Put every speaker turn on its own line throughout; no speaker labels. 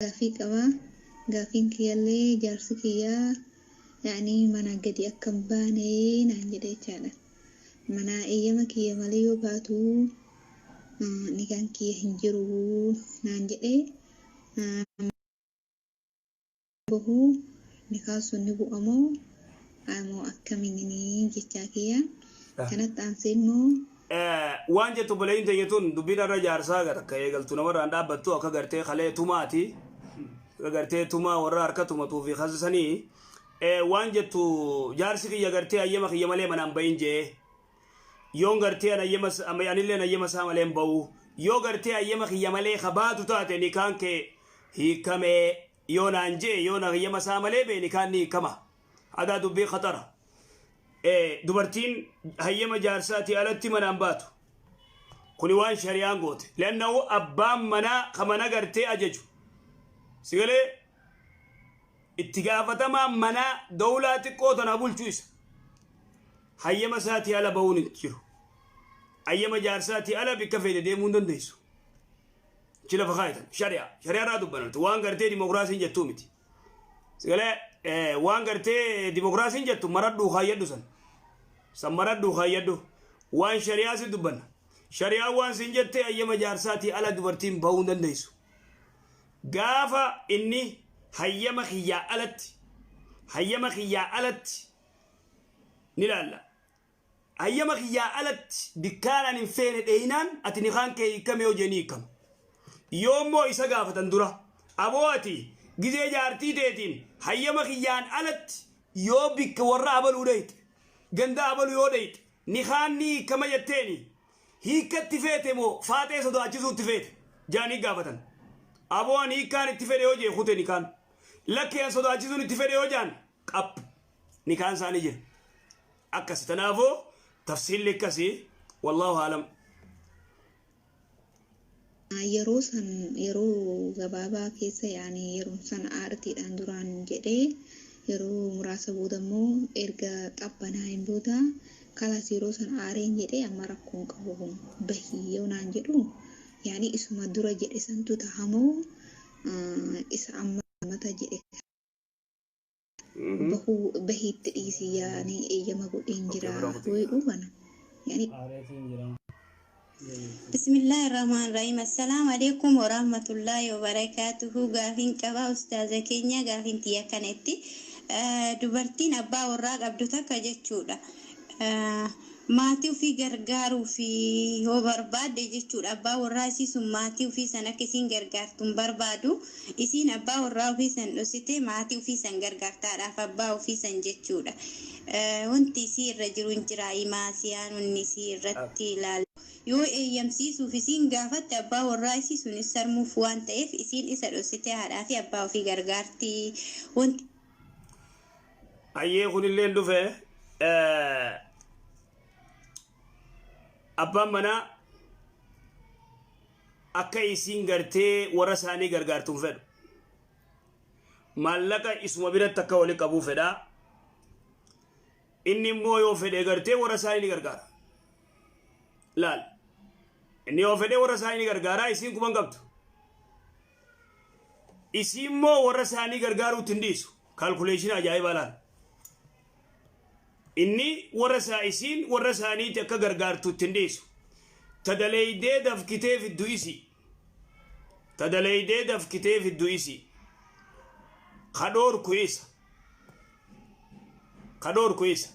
gaafii qaba gaafiin kiyyallee jaarsi kiyyaa yaani mana gadi akkam baanee naan jedhee jechaadha mana eeyyama kiyya malee yoo baatu nikaan kiyya hin jiru naan jedhee bahu nikaan sun ni bu'amoo amoo akkamiin jechaa kiyya kanatti aansee immoo
waan jettu baleeyyin teeyyatuun dubbiin irra jaarsaa gara akka eegaltu namarraan dhaabbattu akka gartee kalee tumaati akka gartee tumaa warra harka tumatuu fi khasisanii waan jettu jaarsi kiyya gartee ayyama kiyya malee manaan bahin jee yoon gartee anillee ayyama isaa malee hin bahu yoo gartee ayyama kiyya malee kabaatu taate nikaan kee hiikamee yoo naan jee yoo na ayyama isaa malee bee nikaan ni hiikama hadaa dubbii khatara dubartiin hayyama jaarsaati alatti manaan baatu kuni waan shari'aan goote lannahu abbaan manaa kamana gartee ajaju sigalee itti gaafatamaa manaa dawlaa xiqqoo tana bulchuu isa hayyama isaati ala bahuun hin jiru hayyama jaarsaati ala bikka fedhe deemuu hin dandeessu ci lafa kaayitan shari'aarraa dubbanamte waan gartee dimokiraasiin jettuu miti sigalee waan gartee dimokiraasiin jettu maradhuu kaayyadhu san maradhuu kaayyadhu waan shari'aa si dubbanna shari'aa waan sin jettee hayyama jaarsaati ala dubartiin bahuu hin dandeessu gaafa inni hayyama kiyyaa alatti ni laalla hayyama kiyyaa alatti bikkaanaan hin feene dheeyinaan ati nikaan kee hiikame yoo jeni hiikama yoommoo isa gaafatan dura aboo ati gizee jaartii teetiin hayyama kiyyaan alatti yoo bikka warra abaluu dheyte ganda abaluu yoo dheyte nikaan ni hiikama jetteeni hiikkatti feete moo faaxee sodaachisuutti feete jaanii gaafatan aboo ani hiikkaan itti fedhe yoo jee kute nikaan lakkeen sodaachisuun itti fedhe yoo jaan qab nikaan isaanii jira akkasi tanaafoo tafsiilli akkasii wallaahu aalam
yeroo gabaabaa keessa yaani yeroo san aartiidhaan duraan jedhee yeroo muraasa boodammoo erga qabbanaa hin booda kalaas yeroo san aareen jedhee amma rakkoon qabu bahii yoo naan jedhu yaani isuma dura jedhe santu tahamoo isa amma mata jedhe bahiitti dhiisi yaani eeyyama godheen jira wayidhu kana yaani
بسم الله الرحمن الرحيم السلام عليكم ورحمة الله وبركاته غافين كبا أستاذة كينيا غافين تيا كانتي dubartiin abbaa warraa qabdu takka jechuudha maatii ofii gargaaruu fi yoo barbaadde jechuudha abbaa warraa isii sun maatii ofii san akka isiin gargaartuun barbaadu isiin abbaa warraa ofii san dhosite maatii ofii san gargaartaadhaaf abbaa ofii san jechuudha wanti isii irra jiru hin jira imaasiyaan wanni isii irratti ilaalu yoo eeyyamsiisuuf isiin gaafatte abbaa warraa isii sun sarmuuf waan ta'eef isiin isa dhosite haadhaa fi abbaa ofii gargaartii wanti
ayyee kunilleen dhufe abbaan manaa akka isiin gartee warra isaanii gargaartuun fedhu maallaqa isuma biratti akka wali qabuu fedhaa inni immoo yoo fedhe gartee warra isaanii ni gargaara laal inni yoo fedhe warra isaanii ni gargaara isiin kuman qabdu isiin immoo warra isaanii gargaaruutti hin dhiisu kaalkuleeshin ajaa'ibaa laal inni warra isiin warra isaaniitti akka gargaartuutti hin dhiisu tadaleeydee dafkitee fiddu isi kadhoorku isa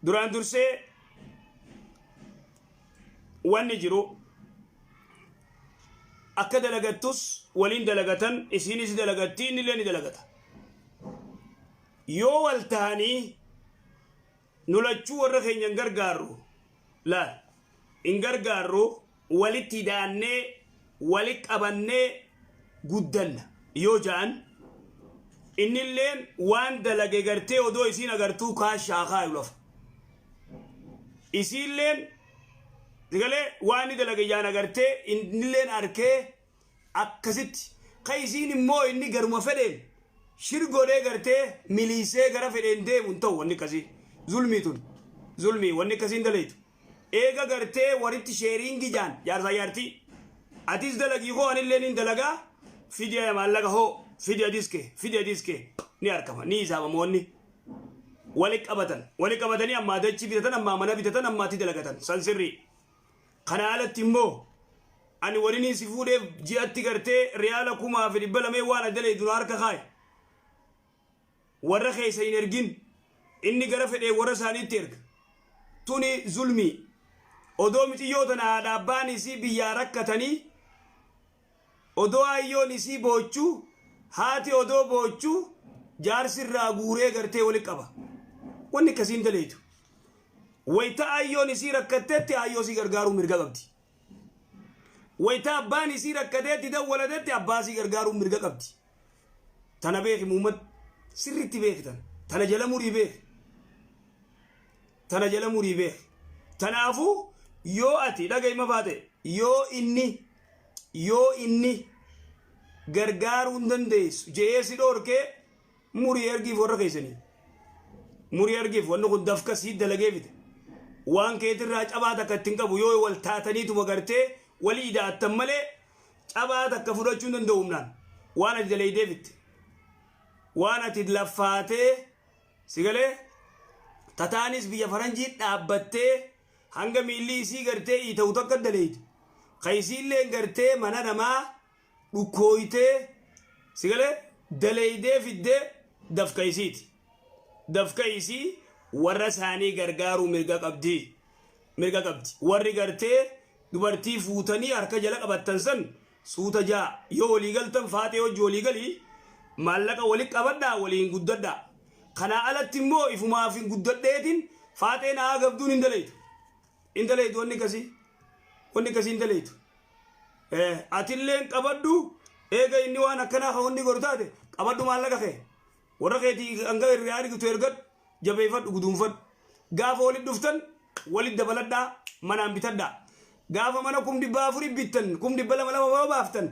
duraan dursee wanni jiru akka dalagattus waliin dalagatan isiinis dalagatti innillee ni dalagata yoo wal tahanii nulachuu warra keenyan gargaarru laal in gargaarru walitti hidhaannee walit qabannee guddanna yoo ja'an innilleen waan dalage gartee odoo isiin agartuu kaashaakaa yulofa isiilleen digalee waan ni dalage jaan agartee innilleen arkee akkasitti ka isiin immoo inni garuma fedheen shirgodhee gartee miliisee gara fedheen deemuun ta'u wanni akkasii zulmii wanni akkasiin dalaytu eega gartee waritti sheeriingi jaan jaarsaa jaartii atis dalagii koo anilleen hin dalagaa فيديو مالك هو فيديو ديسكي ni arkama ni isaba monni walik abatan ni amma dachi bitatan amma mana bitatan amma ti dalagatan san sirri kana alatti immo ani warini sifude jiatti garte riyala kuma fi dibala me wana dale dunar ka khay warra khaysa inergin inni gara fede warra sani terg tuni zulmi odo miti yodana da bani si biya rakkatani odo ayyoni si bochu hati odo bochu jaarsirraa guuree gartee wali qaba wanni kasiin daleetu wayta ayyoon isii rakkatteetti ayyoo sii gargaaruu mirga qabdi wayta abbaan isii rakkateetti dawwalateetti abbaa sii gargaaruu mirga qabdi tana beeki muumad sirritti beektan tana jala murii beek tanaafuu yoo ati dhagayma baate yoo inni gargaaruu hin dandeessu jee si dhoorkee muri ergif warra keysani muri ergif wannu kun dafka si dalageefite waan keetirraa cabaata kattin qabu yoo wal taataniitu magartee wali idaattan malee cabaata akka fudhachuu danda'umnaan waan ati dalaydeefitte waan ati laffaatee sigalee tataanis biyya faranjii dhaabbattee hanga miilli isii gartee ita'u takka dalaytu kaysiillee gartee mana namaa dhukkooytee sigalee dalaydee fiddee dafka isii warra saanii gargaaruu mirga qabdi warri gartee dubartii fuutanii harka jala qabattan san suuta jaa yoo walii galtan faatee hojii walii galii maallaqa wali qabadhaa waliin guddadhaa kana alatti immoo ifumaaf hin guddadheetin faatee naa gabduun hin dalaytu wanni kasii hin dalaytu atilleen qabadhu eega inni waan akkanaa hawonni gortaate qabadhu maallaqa kee warra keetii hanga irraa gitu ergad jabeeffadhu guduunfadhu gaafa walit dhuftan walit dabaladhaa manaan bitadhaa gaafa mana 400 bittan 200 baaftan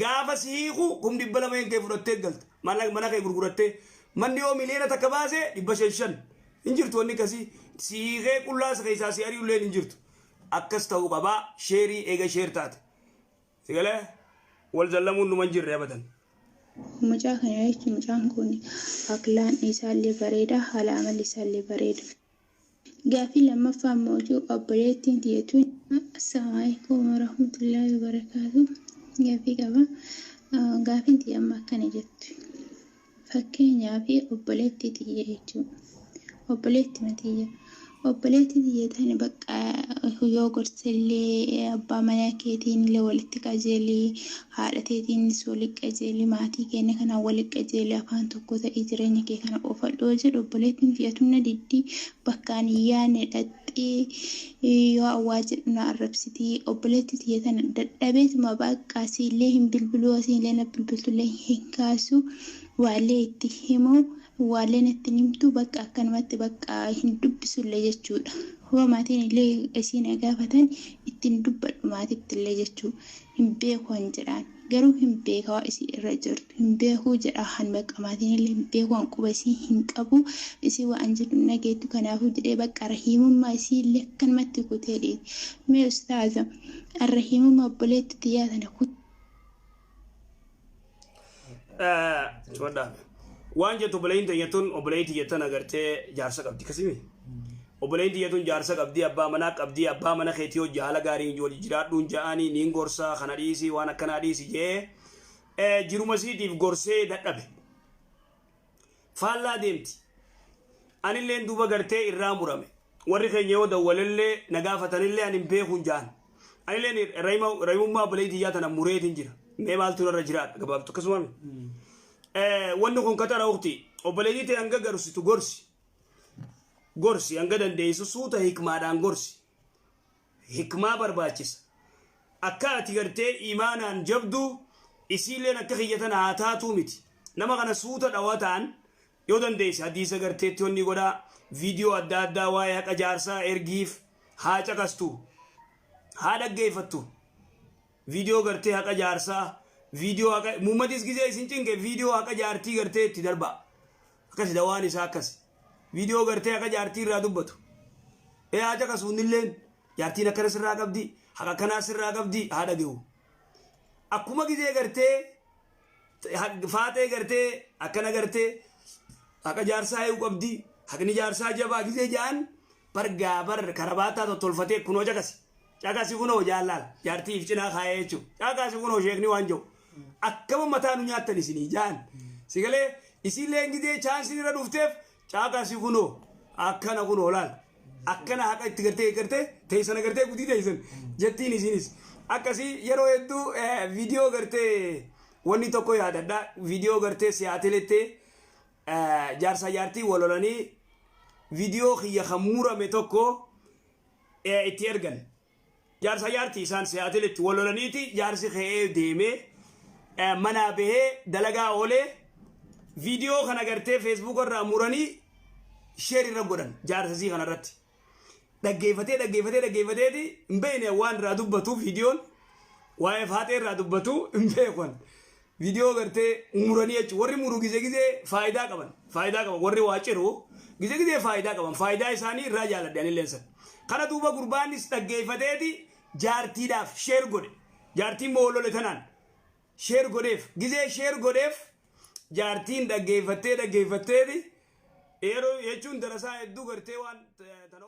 gaafa siiqu 200 kee fudhattee galta mana kee gurgurattee manni yoo miliyoona takka baase 500 hin jirtu wanni kasii siiqee qullaasa keessaa si ari'ullee hin jirtu akkas ta'uu qabaa sheerii eega sheer taate sigalee wal jallamuun numan jirre abadan.
Mucaa kana jechuun mucaan kun aklaan isaallee bareeda haala amalli isaallee bareeda. Gaaffii lammaffaa immoo obboleettiin tiyyetuun assalaamu alaykum warahmatullaahi wabarakaatuh gaaffii qaba. Gaaffiin tiyya amma akkana jettu. Fakkeenyaaf obboleettii tiyya jechuudha. Obboleettii tiyya tani bakka yoo gorsellee abbaa manaa keetiin illee walitti qajeelee haadha teetiinis walitti qajeelee maatii keenya kana walitti qajeelee afaan tokko ta'ee jireenya kee kana oofadhoo jedhu obboleettiin tiyyatumna diddii bakkaan yaane dhaxxee yoo awwaa jedhu na arrabsitii obboleettii tiyya tana dadhabeetuma bakka siillee hin bilbiluu asiillee na bilbiltullee hin kaasu waallee itti himuu waaleen itti nimtu bakka akkanumatti bakka hin dubbisulle jechuudha. Hoo maatiin illee isiin gaafatan ittiin dubbadhu maatiitti illee jechuudha. Hin beeku hin jedhaan garuu hin beekaa isii irra jirtu hin beekuu jedha han bakka maatiin illee hin beeku han quba isii hin qabu isii waan jedhu nageetu kanaafuu jedhee bakka rahiimummaa isii illee akkanumatti kutee dheeti. Mee ustaaza rahiimummaa obboleetti tiyyaa tana
waan jettu obboleeyyiin tiyyatuun obboleeyyiin tiyyatan agartee jaarsa qabdi kasimi obboleeyyiin tiyyatuun jaarsa qabdi abbaa manaa qabdi abbaa mana keetii hojii haala gaarii wal jiraadhuun ja'anii niin gorsaa kana dhiisii waan akkanaa dhiisi jee jiruma siitiif gorsee dadhabe faallaa deemti anilleen duuba gartee irraa murame warri keenya yoo dawwalellee na gaafatanillee ani hin beekuun ja'an anilleen raymummaa obboleeyyiin tiyyaa tana mureetiin jira mee maaltu irra jiraadha gabaabtu akkasumame wanni kun katara ukti obboleeyyiin ta'e hanga garsitu gorsi hanga dandeessu suuta hikmaadhaan gorsi hikmaa barbaachisa akka ati gartee imaanaan jabdu isiilleen akka kiyyatan haa taatuu miti nama kana suuta dhawataan yoo dandeesse hadiisa garteetti wanni godhaa viidiyoo adda addaa waa'ee haqa jaarsaa ergiif haa caqastu haa dhaggeeffattu viidiyoo gartee haqa jaarsaa video akka muummadis gizee isin cinqe video akka jaartii gartee itti darba akkas dawaan isaa akkas video gartee akka jaartii irraa dubbatu haja kasuunilleen jaartiin akkana sirraa qabdi haqa kanaa sirraa qabdi haa dhage'u akkuma gizee gartee faatee gartee akkana gartee akka jaarsaa eegu qabdi haqni jaarsaa jabaa gisee jaan bargaa bar karabaataa tolfatee kunoo caqasi kunoo jaalaal jaartiif cinaa kaayee jechuudha caqasi kunoo sheekni waan jiru akkama mataa nu nyaattan isinii jaan sigalee isinlee gisee chaansiin irra dhufteef caqasi kunoo akkana kunoo laal akkana haqa itti gartee teessana gartee guutii teessan jettiin isinis akkasii yeroo hedduu viidiyoo gartee wanni tokko yaadadha viidiyoo gartee siyaatelettee jaarsa jaartii walolanii viidiyoo kiyya kan murame tokko itti ergan jaarsa jaartii isaan siyaateletti walolaniiti jaarsi ka'ee deemee manaa bahee dalagaa oolee viidiyoo kana gartee feesbuuk irraa muranii sheer irra godhan jaarsasii kanarratti dhaggeeffateeti hin beekne waan irraa dubbatu viidiyoon waa'ee faatee irraa dubbatu hin beekon viidiyoo gartee muranii jechuun warri muru gizee faayidaa qaban warri waa ciru gizee faayidaa qaban faayidaa isaanii irraa jaaladhan illeensan kana duuba gurbaanis dhaggeeffateeti jaartiidhaaf sheer godhe jaartiin moolole tanaan sheer godheef gizee sheer godheef jaartiin dhaggeeffatteeti yeroo jechuun darasaa hedduu gartee waan tana